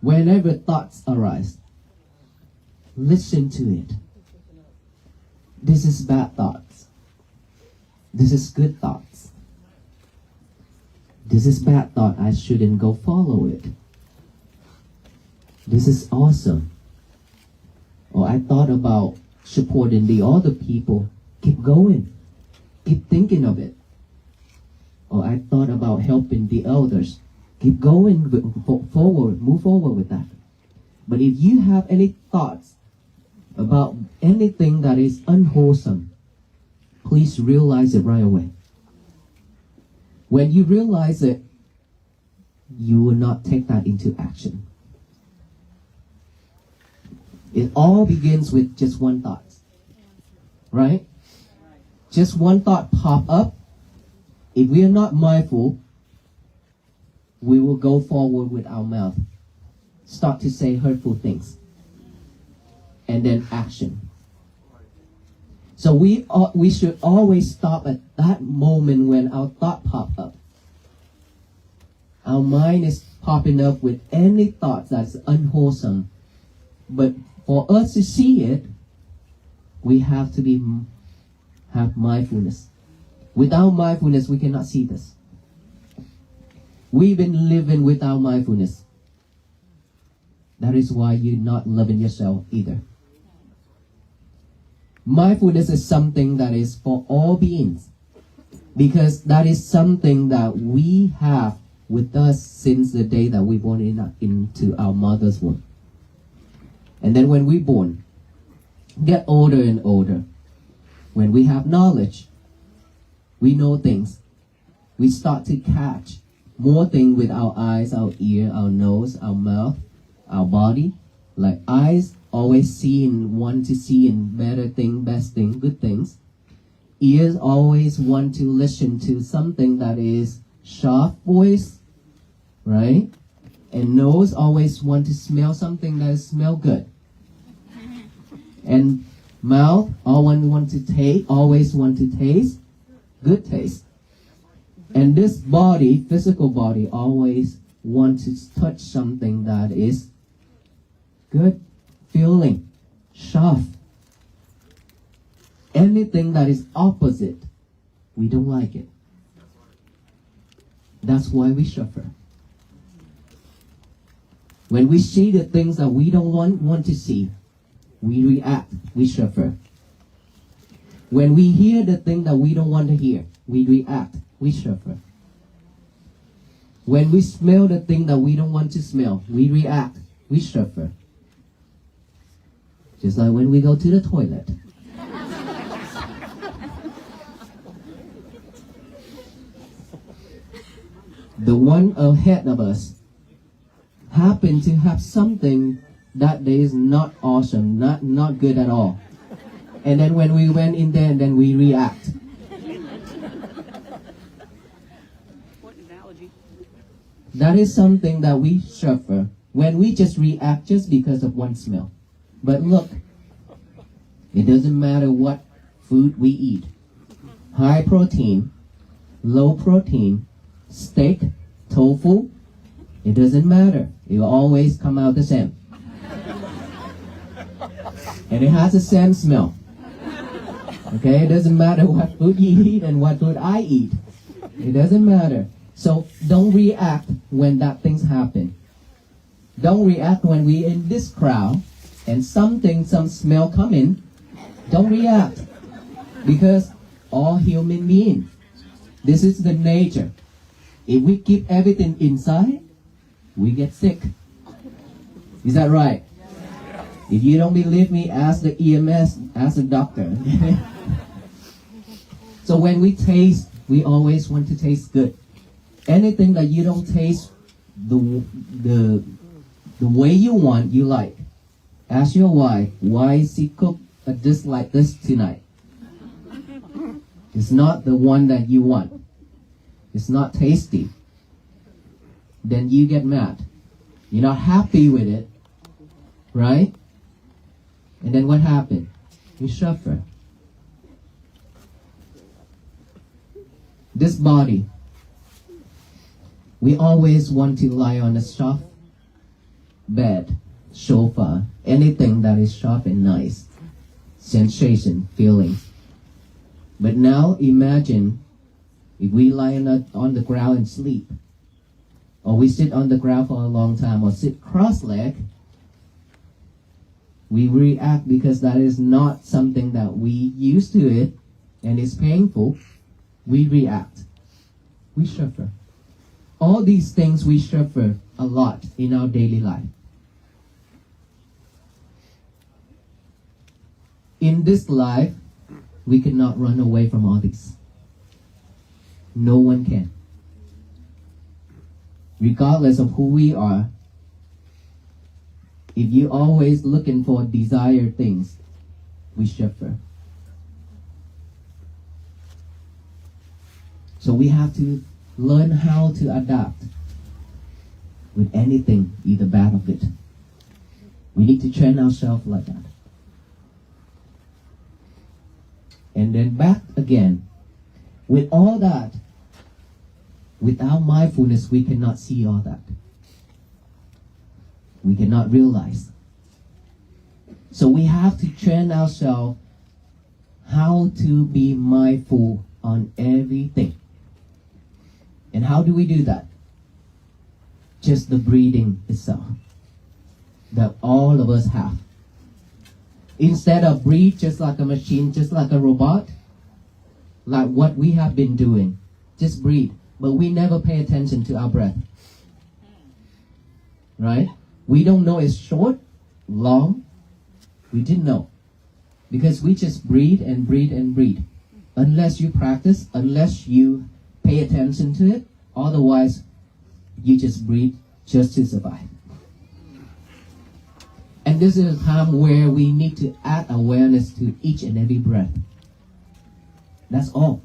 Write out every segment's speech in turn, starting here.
Whenever thoughts arise, listen to it. This is bad thoughts. This is good thoughts. This is bad thought. I shouldn't go follow it. This is awesome. Or I thought about supporting the other people. Keep going. Keep thinking of it. Or I thought about helping the elders. Keep going forward. Move forward with that. But if you have any thoughts about anything that is unwholesome, please realize it right away. When you realize it, you will not take that into action. It all begins with just one thought. Right? Just one thought pop up. If we are not mindful, we will go forward with our mouth. Start to say hurtful things. And then action. So we should always stop at that moment when our thought pop up. Our mind is popping up with any thoughts that's unwholesome. But for us to see it, we have to have mindfulness. Without mindfulness, we cannot see this. We've been living without mindfulness. That is why you're not loving yourself either. Mindfulness is something that is for all beings, because that is something that we have with us since the day that we born into our mother's womb. And then when we born, get older and older, when we have knowledge, we know things, we start to catch more things with our eyes, our ear, our nose, our mouth, our body. Like eyes always see and want to see and better thing, best thing, good things. Ears always want to listen to something that is sharp voice, right? And nose always want to smell something that smell good. And mouth always want to taste good taste. And this body, physical body, always want to touch something that is good feeling, sharp. Anything that is opposite, we don't like it. That's why we suffer. When we see the things that we don't want to see, we react, we suffer. When we hear the thing that we don't want to hear, we react, we suffer. When we smell the thing that we don't want to smell, we react, we suffer. Just like when we go to the toilet. The one ahead of us happened to have something that day is not awesome, not good at all. And then when we went in there, and then we react. What analogy? That is something that we suffer when we just react just because of one smell. But look, it doesn't matter what food we eat. High protein, low protein, steak, tofu, it doesn't matter. It will always come out the same. And it has the same smell. Okay, it doesn't matter what food you eat and what food I eat. It doesn't matter. So don't react when that things happen. Don't react when we in this crowd and some smell come in. Don't react. Because all human beings, this is the nature. If we keep everything inside, we get sick. Is that right? If you don't believe me, ask the EMS, ask the doctor. So when we taste, we always want to taste good. Anything that you don't taste the way you want, you like. Ask your wife, why is he cook a dish like this tonight? It's not the one that you want. It's not tasty. Then you get mad. You're not happy with it, right? And then what happened? You suffer. This body, we always want to lie on the soft. bed, sofa, anything that is sharp and nice, sensation, feelings. But now imagine if we lie on the ground and sleep, or we sit on the ground for a long time, or sit cross-legged, we react because that is not something that we used to it, and it's painful. We react. We suffer. All these things we suffer a lot in our daily life. In this life, we cannot run away from all this. No one can. Regardless of who we are, if you're always looking for desired things, we suffer. So we have to learn how to adapt with anything, either bad or good. We need to train ourselves like that. And then back again. With all that, without mindfulness, we cannot see all that. We cannot realize. So we have to train ourselves how to be mindful on everything. And how do we do that? Just the breathing itself that all of us have. Instead of breathe just like a machine, just like a robot, like what we have been doing, just breathe. But we never pay attention to our breath. Right? We don't know it's short, long. We didn't know. Because we just breathe and breathe and breathe. Unless you practice, unless you pay attention to it, otherwise you just breathe just to survive. And this is a time where we need to add awareness to each and every breath. That's all.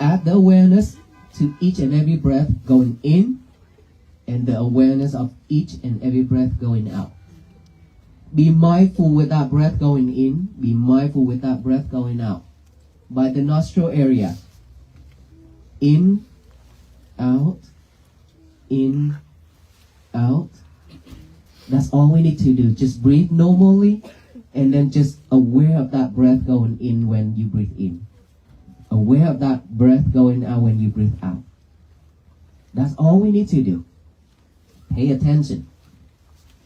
Add the awareness to each and every breath going in, and the awareness of each and every breath going out. Be mindful with that breath going in. Be mindful with that breath going out. By the nostril area. In, out, in, out. That's all we need to do. Just breathe normally, and then just aware of that breath going in when you breathe in. Aware of that breath going out when you breathe out. That's all we need to do. Pay attention.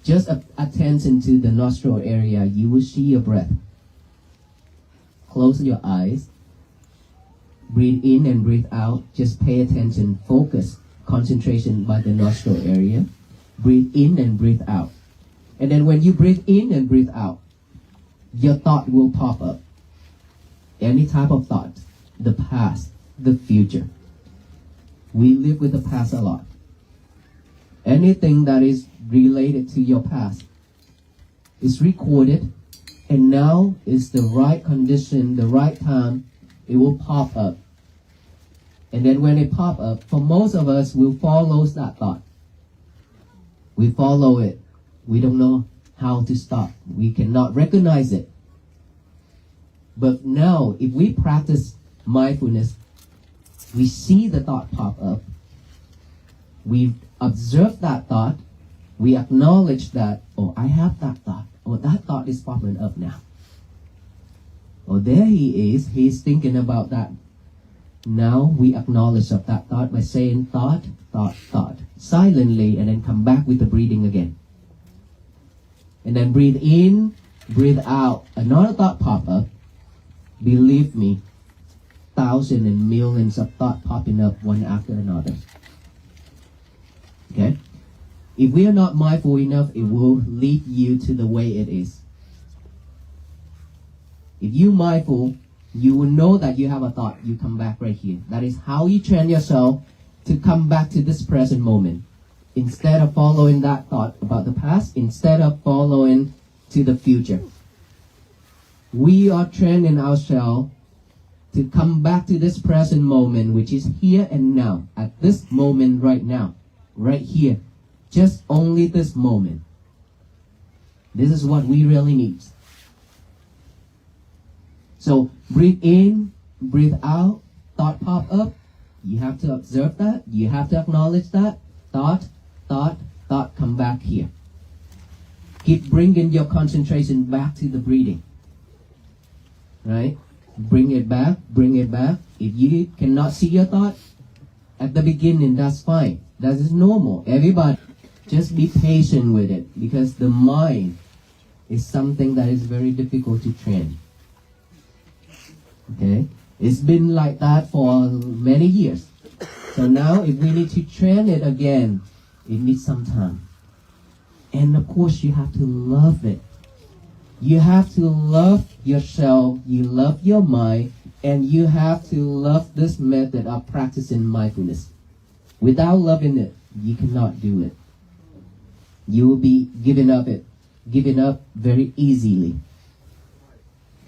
Just attention to the nostril area. You will see your breath. Close your eyes. Breathe in and breathe out. Just pay attention. Focus. Concentration by the nostril area. Breathe in and breathe out. And then when you breathe in and breathe out, your thought will pop up. Any type of thought. The past, the future. We live with the past a lot. Anything that is related to your past is recorded, and now is the right condition, the right time, it will pop up. And then when it pop up, for most of us, we'll follow that thought. We follow it. We don't know how to stop. We cannot recognize it. But now, if we practice mindfulness, we see the thought pop up. We observe that thought. We acknowledge that, oh, I have that thought. Oh, that thought is popping up now. Oh, there he is. He's thinking about that. Now we acknowledge of that thought by saying thought, thought, thought. Silently, and then come back with the breathing again. And then breathe in, breathe out. Another thought pop up. Believe me, thousands and millions of thoughts popping up one after another. Okay? If we are not mindful enough, it will lead you to the way it is. If you're mindful, you will know that you have a thought. You come back right here. That is how you train yourself to come back to this present moment. Instead of following that thought about the past, instead of following to the future. We are training ourselves to come back to this present moment, which is here and now, at this moment right now, right here, just only this moment. This is what we really need. So breathe in, breathe out, thought pop up. You have to observe that. You have to acknowledge that. Thought, thought, thought, come back here. Keep bringing your concentration back to the breathing. Right? Bring it back, bring it back. If you cannot see your thought at the beginning, that's fine. That is normal. Everybody, just be patient with it, because the mind is something that is very difficult to train. Okay? It's been like that for many years. So now if we need to train it again, it needs some time. And of course you have to love it. You have to love yourself, you love your mind, and you have to love this method of practicing mindfulness. Without loving it, you cannot do it. You will be giving up very easily.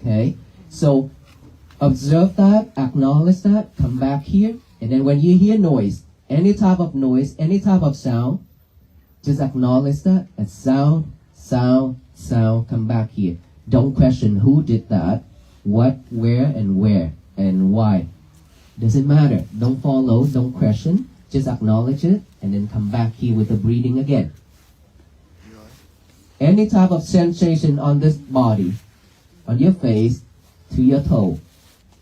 Okay? So observe that, acknowledge that, come back here, and then when you hear noise, any type of noise, any type of sound, just acknowledge that, and sound, come back here. Don't question who did that, what, where, and why. Doesn't matter. Don't follow, don't question, just acknowledge it, and then come back here with the breathing again. Any type of sensation on this body, on your face, to your toe,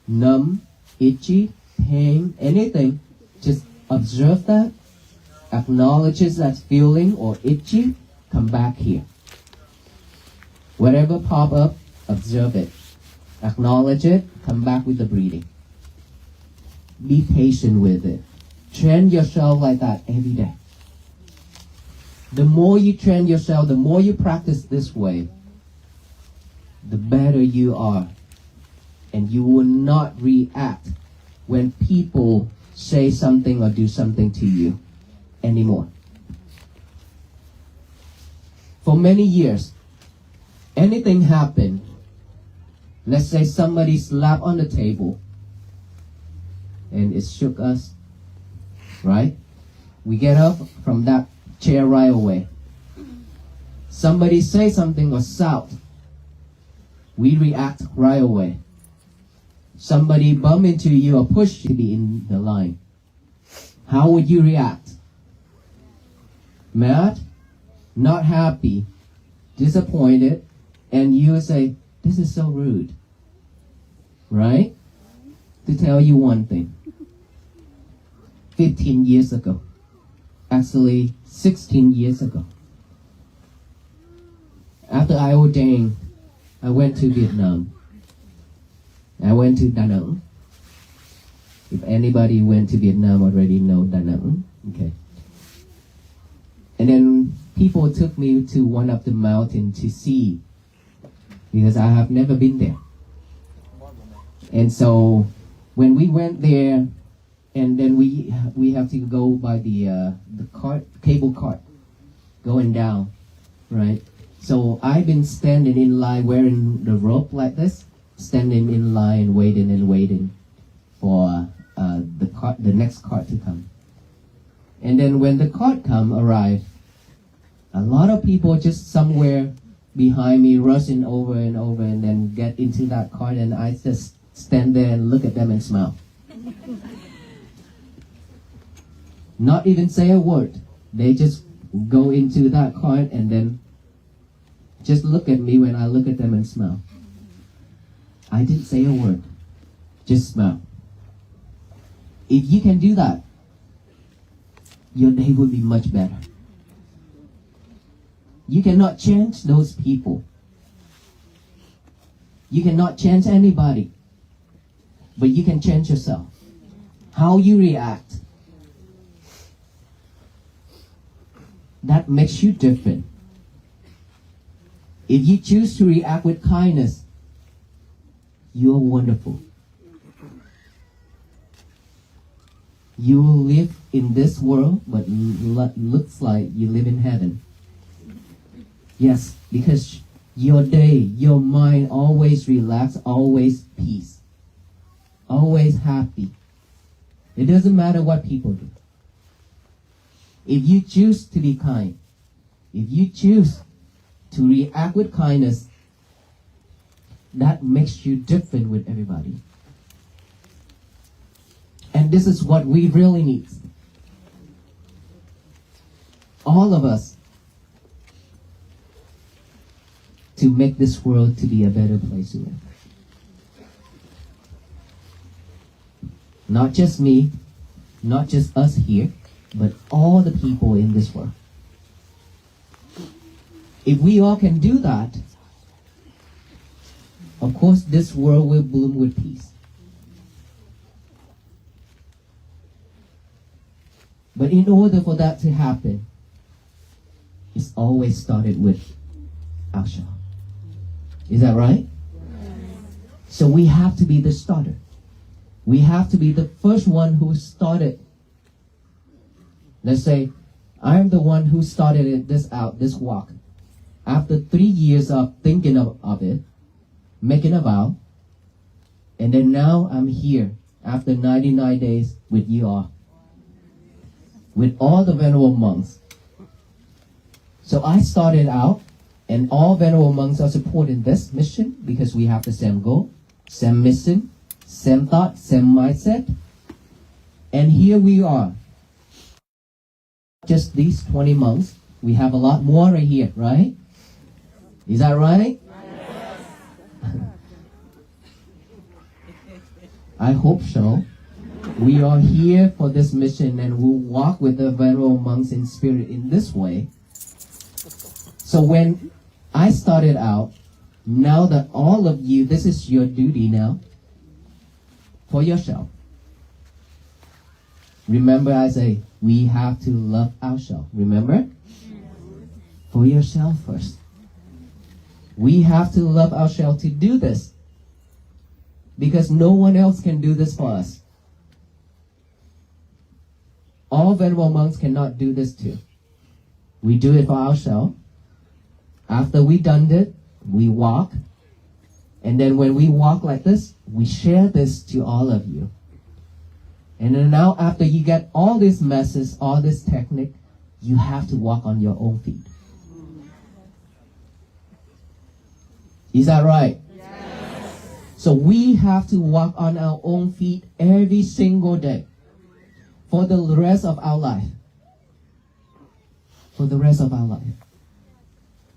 numb, itchy, pain, anything, just observe that, acknowledges that feeling or itchy, come back here. Whatever pop up, observe it. Acknowledge it, come back with the breathing. Be patient with it. Train yourself like that every day. The more you train yourself, the more you practice this way, the better you are. And you will not react when people say something or do something to you anymore. For many years, anything happened, let's say somebody slapped on the table and it shook us, right? We get up from that chair right away. Somebody say something or shout, we react right away. Somebody bump into you or push you in the line. How would you react? Mad? Not happy? Disappointed? And you would say, this is so rude. Right? To tell you one thing. 15 years ago. Actually, 16 years ago. After I ordained, I went to Vietnam. I went to Da Nang. If anybody went to Vietnam already know Da Nang. Okay. And then people took me to one of the mountains to see, because I have never been there. And so when we went there, and then we have to go by the cable cart, going down, right? So I've been standing in line wearing the rope like this, standing in line, waiting for the next cart to come. And then when the cart arrived, a lot of people just somewhere behind me rushing over and then get into that cart, and I just stand there and look at them and smile. Not even say a word. They just go into that cart and then just look at me when I look at them and smile. I didn't say a word. Just smile. If you can do that, your day will be much better. You cannot change those people. You cannot change anybody. But you can change yourself. How you react. That makes you different. If you choose to react with kindness, you are wonderful. You will live in this world, but looks like you live in heaven. Yes, because your day, your mind always relaxed, always peace, always happy. It doesn't matter what people do. If you choose to be kind, if you choose to react with kindness, that makes you different with everybody. And this is what we really need. All of us. to make this world to be a better place to live. Not just me, not just us here, but all the people in this world. If we all can do that, of course this world will bloom with peace. But in order for that to happen, it's always started with ourselves. Is that right? So we have to be the starter. We have to be the first one who started. Let's say, I'm the one who started this walk. After 3 years of thinking of it, making a vow, and then now I'm here after 99 days with you all, with all the venerable monks. So I started out, and all venerable monks are supporting this mission because we have the same goal, same mission, same thought, same mindset. And here we are. Just these 20 monks, we have a lot more right here, right? Is that right? Yes. I hope so. We are here for this mission and we'll walk with the venerable monks in spirit in this way. So when I started out, now that all of you, this is your duty now for yourself. Remember I say, we have to love ourselves. Remember? For yourself first. We have to love ourselves to do this. Because no one else can do this for us. All venerable monks cannot do this too. We do it for ourselves. After we done it, we walk. And then when we walk like this, we share this to all of you. And then now after you get all this message, all this technique, you have to walk on your own feet. Is that right? Yes. So we have to walk on our own feet every single day for the rest of our life. For the rest of our life.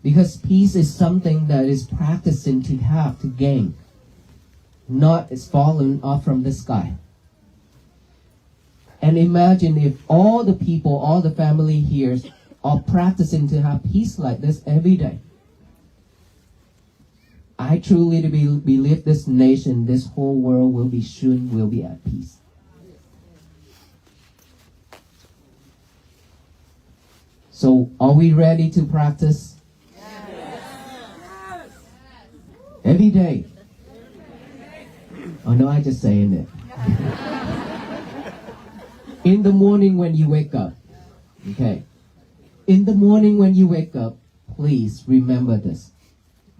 Because peace is something that is practicing to have, to gain. Not it's fallen off from the sky. And imagine if all the people, all the family here are practicing to have peace like this every day. I truly believe this nation, this whole world will be at peace. So are we ready to practice? Yes. Every day. Oh no, I just saying it. In the morning when you wake up. Okay. In the morning when you wake up, please remember this.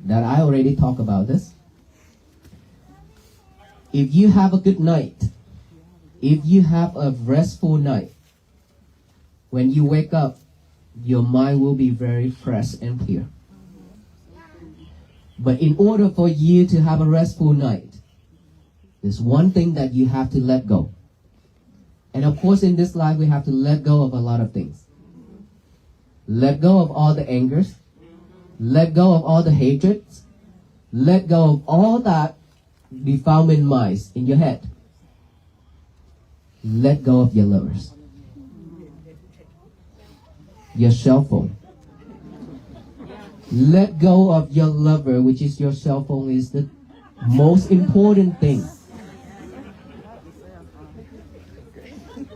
That I already talked about this. If you have a good night, if you have a restful night, when you wake up, your mind will be very fresh and clear. But in order for you to have a restful night, there's one thing that you have to let go. And of course in this life we have to let go of a lot of things. Let go of all the angers. Let go of all the hatreds. Let go of all that defilement minds in your head. Let go of your lovers. Your cell phone. Let go of your lover, which is your cell phone, is the most important thing.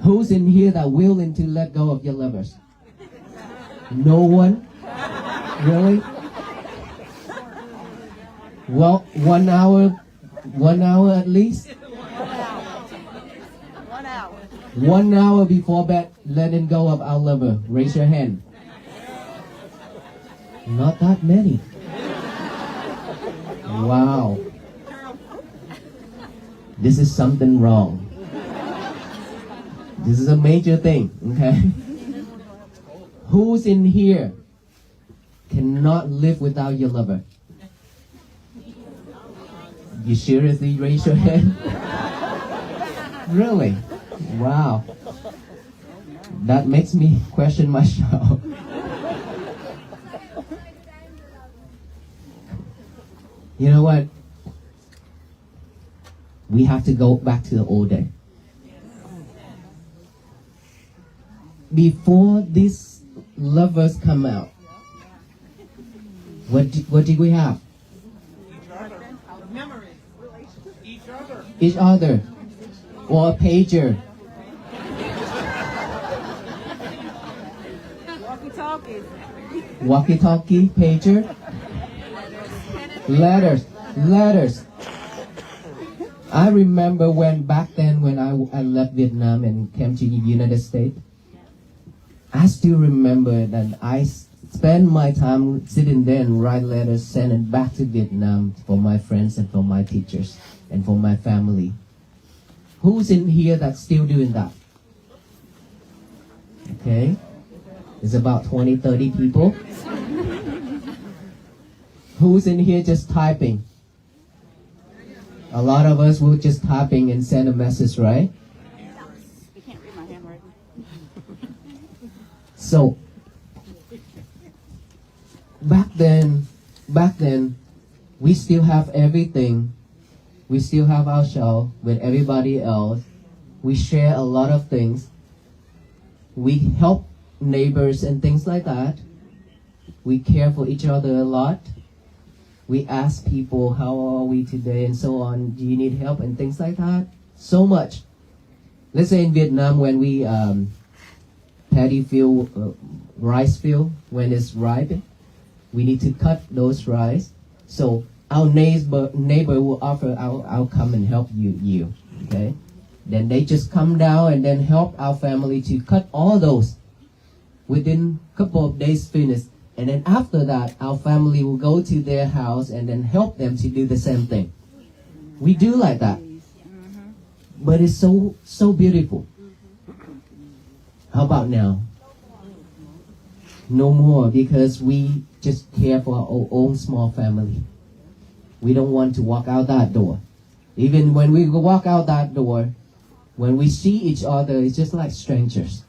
Who's in here that willing to let go of your lovers? No one? Really? Well, 1 hour at least? 1 hour. 1 hour before bed, letting go of our lover. Raise your hand. Not that many. Wow. This is something wrong. This is a major thing, okay? Who's in here cannot live without your lover? You seriously raise your hand? Really? Wow. That makes me question myself. You know what? We have to go back to the old day. Before these lovers come out, what did we have? Each other. Or a pager. Walkie-talkies. Walkie-talkie, pager. Letters. I remember back then when I left Vietnam and came to the United States, I still remember that I spent my time sitting there and write letters, send it back to Vietnam for my friends and for my teachers and for my family. Who's in here that's still doing that? Okay. It's about 20, 30 people. Who's in here just typing? A lot of us will just typing and send a message, right? You can't read my handwriting. So, back then, we still have everything. We still have our show with everybody else. We share a lot of things. We help neighbors and things like that. We care for each other a lot. We ask people, how are we today and so on. Do you need help and things like that? So much. Let's say in Vietnam when we paddy field, rice field, when it's ripe, we need to cut those rice. So our neighbor will offer, I'll come and help you, okay? Then they just come down and then help our family to cut all those. Within a couple of days finish. And then after that, our family will go to their house and then help them to do the same thing. We do like that. But it's so beautiful. How about now? No more, because we just care for our own small family. We don't want to walk out that door. Even when we walk out that door, when we see each other, it's just like strangers.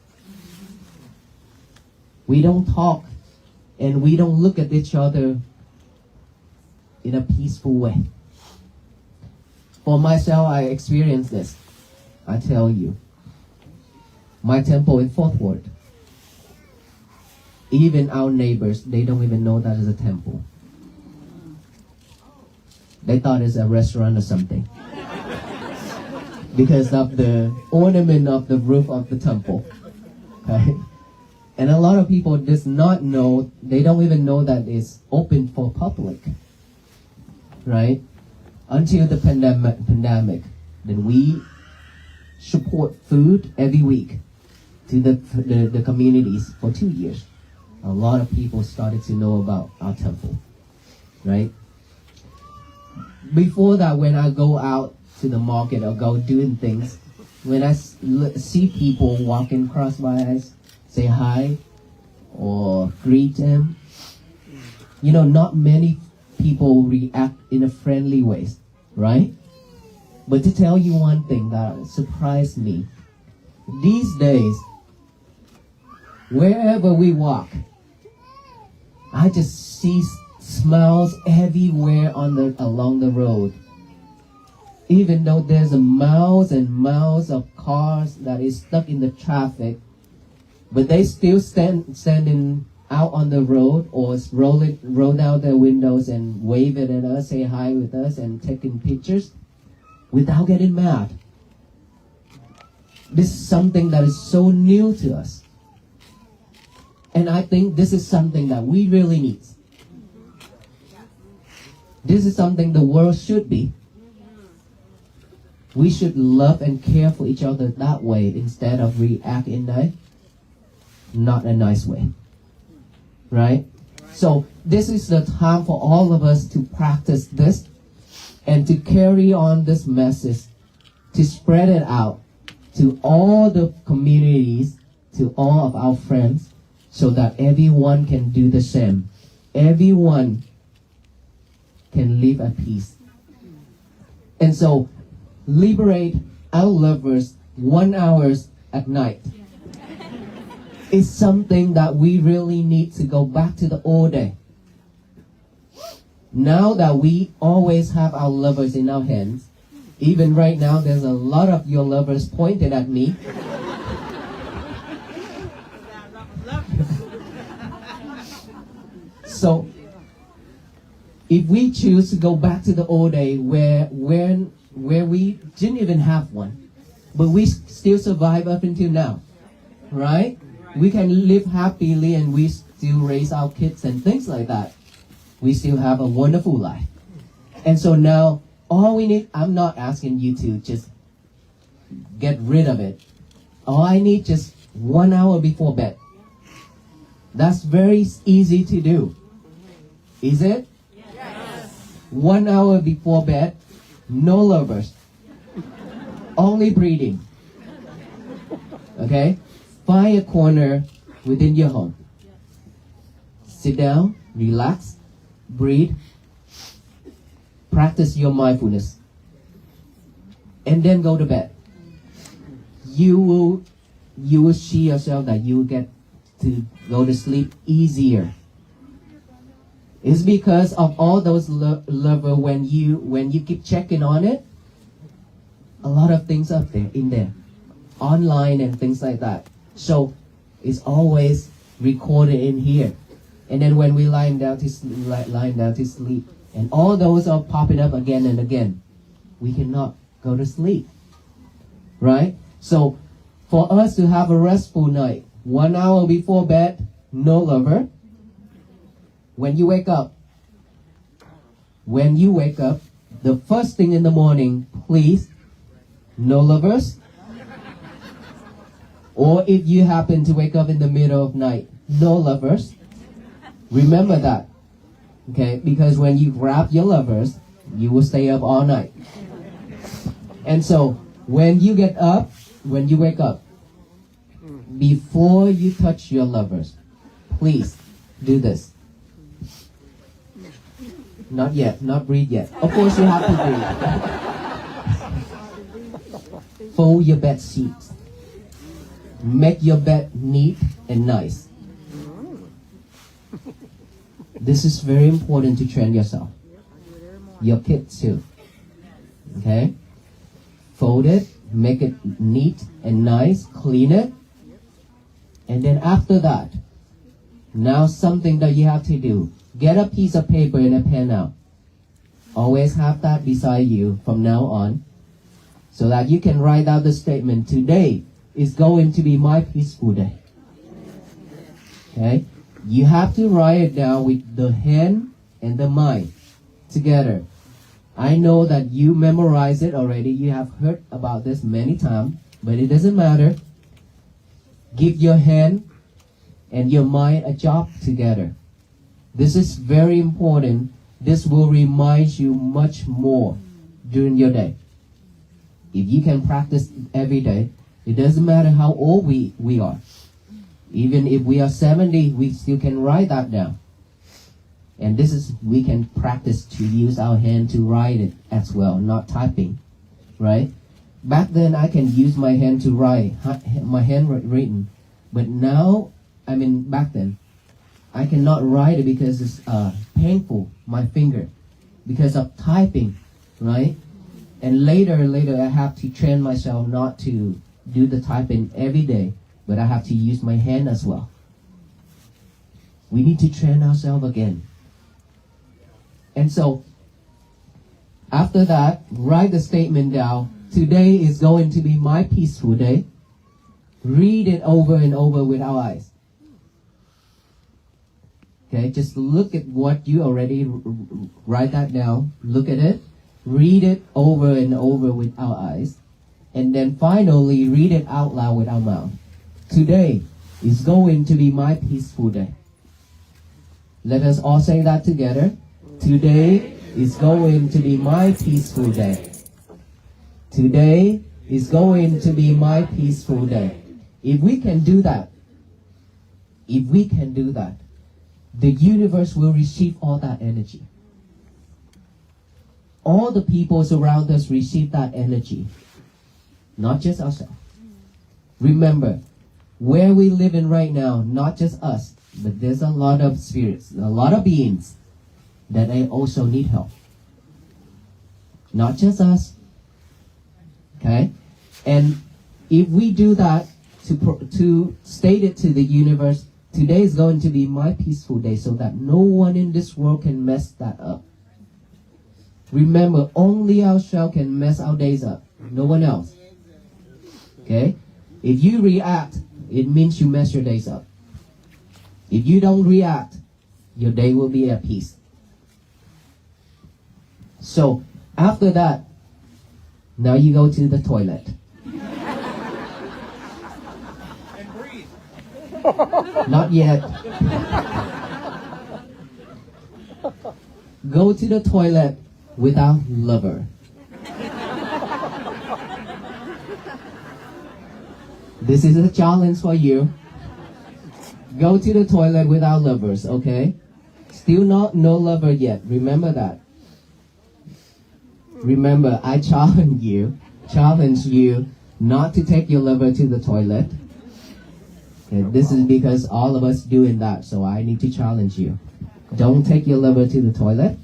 We don't talk and we don't look at each other in a peaceful way. For myself, I experienced this. I tell you. My temple in Fourth Ward. Even our neighbors, they don't even know that is a temple. They thought it's a restaurant or something. Because of the ornament of the roof of the temple. Okay? And a lot of people does not know, they don't even know that it's open for public. Right? Until the pandemic. Then we support food every week to the communities for 2 years. A lot of people started to know about our temple. Right? Before that, when I go out to the market or go doing things, when I see people walking across my eyes, say hi or greet them, you know, not many people react in a friendly way, right? But to tell you one thing that surprised me, these days, wherever we walk, I just see smiles everywhere along the road. Even though there's miles and miles of cars that is stuck in the traffic, but they still standing out on the road or roll down their windows and wave it at us, say hi with us, and taking pictures without getting mad. This is something that is so new to us. And I think this is something that we really need. This is something the world should be. We should love and care for each other that way instead of react in not a nice way. Right? So this is the time for all of us to practice this and to carry on this message, to spread it out to all the communities, to all of our friends, so that everyone can do the same. Everyone can live at peace. And so, liberate our lovers 1 hour at night. It's something that we really need to go back to the old day. Now that we always have our lovers in our hands, even right now, there's a lot of your lovers pointed at me. So, if we choose to go back to the old day where we didn't even have one, but we still survive up until now, right? We can live happily and we still raise our kids and things like that. We still have a wonderful life. And so now, all we need, I'm not asking you to just get rid of it. All I need just 1 hour before bed. That's very easy to do. Is it? Yes. 1 hour before bed, no lovers. Only breathing. Okay? Find a corner within your home. Sit down, relax, breathe, practice your mindfulness, and then go to bed. You will see yourself that you will get to go to sleep easier. It's because of all those lover when you keep checking on it, a lot of things up there in there, online and things like that. So it's always recorded in here. And then when we lying down to sleep, and all those are popping up again and again, we cannot go to sleep, right? So for us to have a restful night, 1 hour before bed, no lover. When you wake up, the first thing in the morning, please, no lovers. Or if you happen to wake up in the middle of night, no lovers. Remember that, okay? Because when you grab your lovers, you will stay up all night. And so, when you wake up, before you touch your lovers, please do this. Not yet, not breathe yet. Of course you have to breathe. Fold your bed sheets. Make your bed neat and nice. This is very important to train yourself. Your kids too. Okay? Fold it, make it neat and nice, clean it. And then after that, now something that you have to do. Get a piece of paper and a pen out. Always have that beside you from now on, so that you can write out the statement, today is going to be my peaceful day. Okay? You have to write it down with the hand and the mind together. I know that you memorize it already. You have heard about this many times, but it doesn't matter. Give your hand and your mind a job together. This is very important. This will remind you much more during your day. If you can practice every day, it doesn't matter how old we are. Even if we are 70, we still can write that down. And we can practice to use our hand to write it as well, not typing, right? Back then, I can use my hand to write, my handwritten. But now, back then, I cannot write it because it's painful, my finger, because of typing, right? And later, I have to train myself not to do the typing every day, but I have to use my hand as well. We need to train ourselves again. And so, after that, write the statement down. Today is going to be my peaceful day. Read it over and over with our eyes. Okay, just look at what you already write that down. Look at it. Read it over and over with our eyes. And then finally, read it out loud with our mouth. Today is going to be my peaceful day. Let us all say that together. Today is going to be my peaceful day. Today is going to be my peaceful day. If we can do that, the universe will receive all that energy. All the people around us receive that energy, not just ourselves. Remember, where we live in right now, not just us, but there's a lot of spirits, a lot of beings. that they also need help. Not just us. Okay? And if we do that to state it to the universe, today is going to be my peaceful day so that no one in this world can mess that up. Remember, only ourselves can mess our days up. No one else. Okay? If you react, it means you mess your days up. If you don't react, your day will be at peace. So, after that, now you go to the toilet. And breathe. Not yet. Go to the toilet without lover. This is a challenge for you. Go to the toilet without lovers, okay? Still no lover yet. Remember that. Remember, I challenge you not to take your lover to the toilet. Okay, this is because all of us doing that, so I need to challenge you. Don't take your lover to the toilet.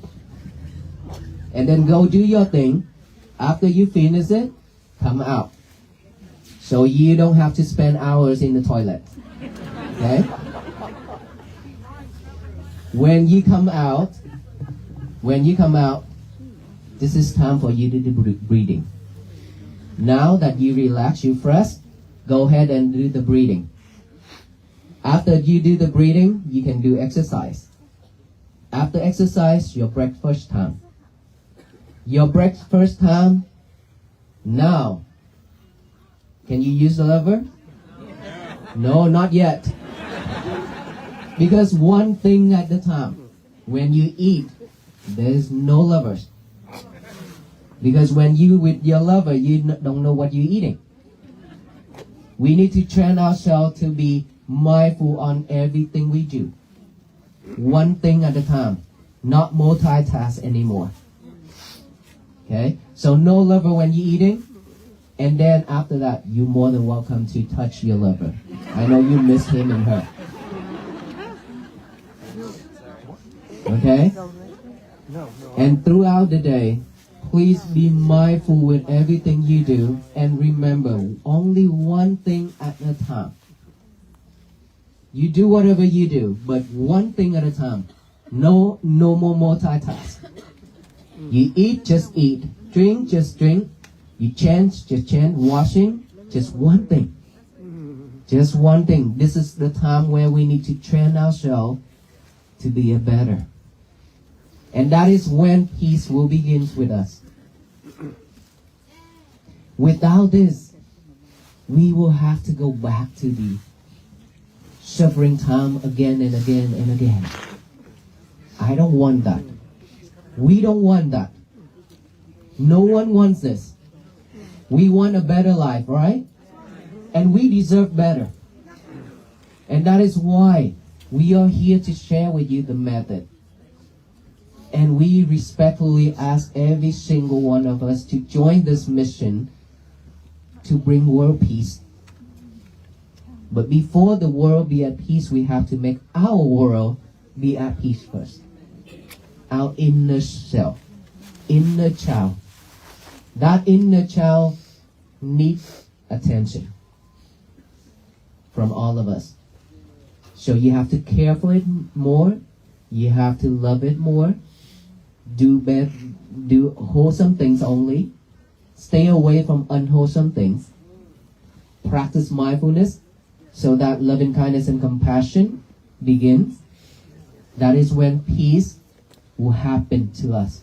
And then go do your thing. After you finish it, come out. So you don't have to spend hours in the toilet. Okay? When you come out, this is time for you to do breathing. Now that you relax, you fresh, go ahead and do the breathing. After you do the breathing, you can do exercise. After exercise, your breakfast time. Your breakfast time, now. Can you use the lever? No, not yet. Because one thing at a time. When you eat, there's no levers. Because when you with your lover, you don't know what you're eating. We need to train ourselves to be mindful on everything we do. One thing at a time, not multitask anymore. Okay? So no lover when you're eating, and then after that, you're more than welcome to touch your lover. I know you miss him and her. Okay? And throughout the day, please be mindful with everything you do, and remember, only one thing at a time. You do whatever you do, but one thing at a time. No more multitask. You eat, just eat. Drink, just drink. You chant, just chant. Washing, just one thing. Just one thing. This is the time where we need to train ourselves to be a better. And that is when peace will begin with us. Without this, we will have to go back to the suffering time again and again and again. I don't want that. We don't want that. No one wants this. We want a better life, right? And we deserve better. And that is why we are here to share with you the method. And we respectfully ask every single one of us to join this mission to bring world peace. But before the world be at peace, we have to make our world be at peace first. Our inner self, inner child. That inner child needs attention from all of us. So you have to care for it more. You have to love it more. Do wholesome things only. Stay away from unwholesome things. Practice mindfulness so that loving kindness and compassion begins. That is when peace will happen to us.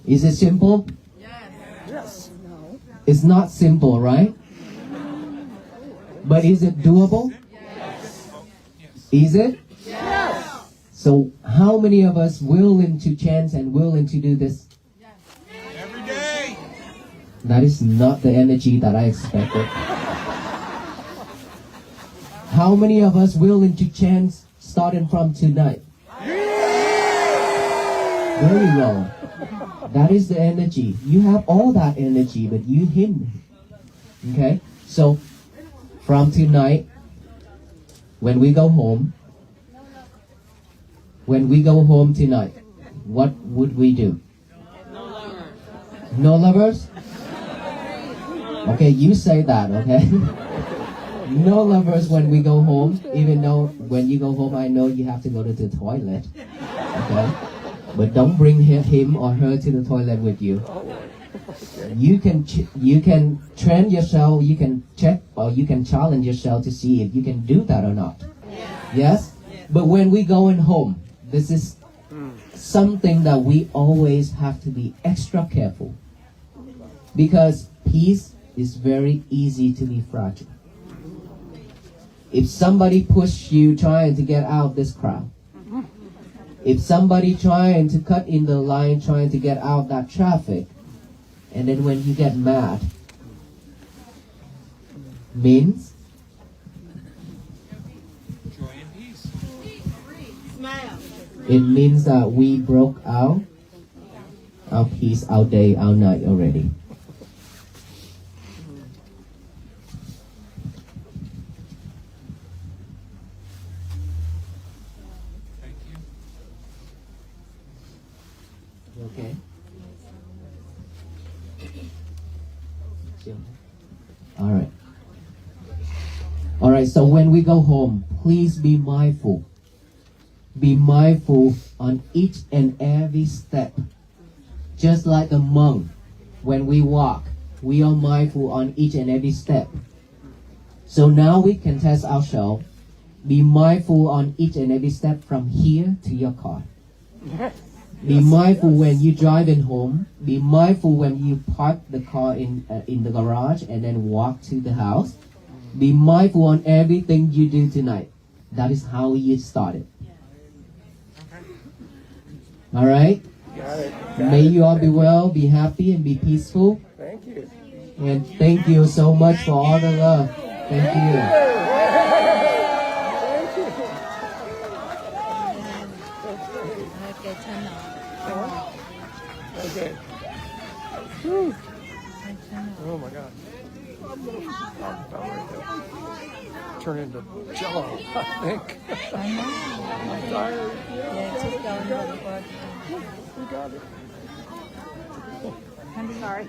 Is it simple? Yes. It's not simple, right? But is it doable? Yes. Is it? Yes. So how many of us willing to chant and willing to do this? Every day. That is not the energy that I expected. How many of us willing to chant starting from tonight? Very low. That is the energy. You have all that energy, but you hidden. Okay? So, from tonight, when we go home, when we go home tonight, what would we do? No lovers? Okay, you say that, okay? No lovers when we go home, even though when you go home, I know you have to go to the toilet. Okay? But don't bring him or her to the toilet with you. You can train yourself, you can check or you can challenge yourself to see if you can do that or not. Yes? But when we going home, this is something that we always have to be extra careful. Because peace is very easy to be fragile. If somebody push you trying to get out of this crowd, if somebody trying to cut in the line, trying to get out that traffic, and then when you get mad, means Joy and peace. it means that we broke out our peace, our day, our night already. Thank you. Okay. All right. All right. So when we go home, please be mindful. Be mindful on each and every step. Just like a monk, when we walk, we are mindful on each and every step. So now we can test ourselves. Be mindful on each and every step from here to your car. Be mindful when you're driving home. Be mindful when you park the car in the garage and then walk to the house. Be mindful on everything you do tonight. That is how you started. All right? Got it. May you all be well, be happy, and be peaceful. Thank you. And thank you so much for all the love. Thank you. Okay. Whew. Oh my God. Turn into jello, I think. I'm tired. We got it. I'm sorry.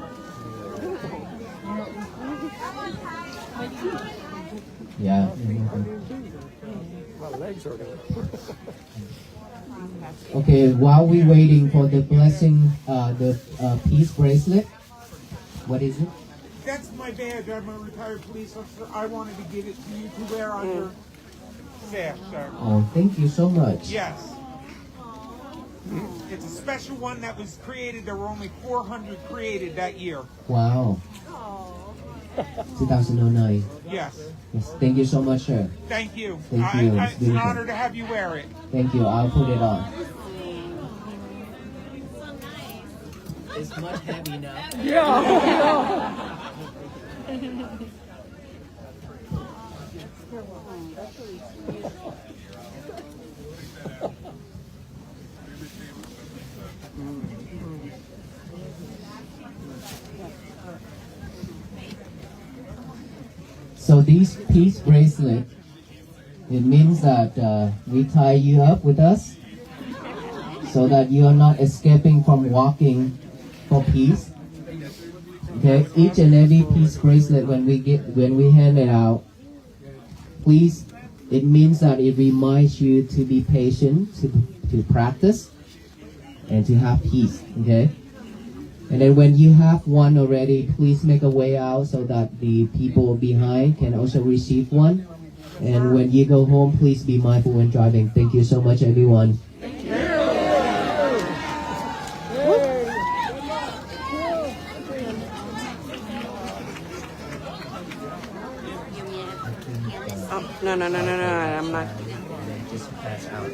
Yeah. My legs are going. Okay, while we're waiting for the blessing, the peace bracelet, what is it? That's my badge. I'm a retired police officer. I wanted to give it to you to wear on your sash, sir. Oh, thank you so much. Yes. It's a special one that was created. There were only 400 created that year. Wow. 2009. Yes. Yes, thank you so much, sir. Thank you. Thank you. It's It's an beautiful. honor to have you wear it. Thank you. I'll put it on. It's much heavy now. Yeah. So these peace bracelet, it means that we tie you up with us so that you are not escaping from walking for peace. Okay, each and every peace bracelet when we hand it out, please, it means that it reminds you to be patient, to practice, and to have peace. Okay. And then when you have one already, please make a way out so that the people behind can also receive one. And when you go home, please be mindful when driving. Thank you so much, everyone. No, I'm not. Just pass out.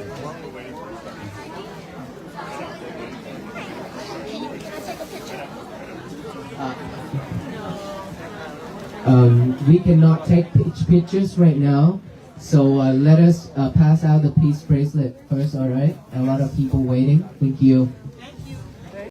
We cannot take pictures right now, so let us pass out the peace bracelet first, alright? A lot of people waiting. Thank you.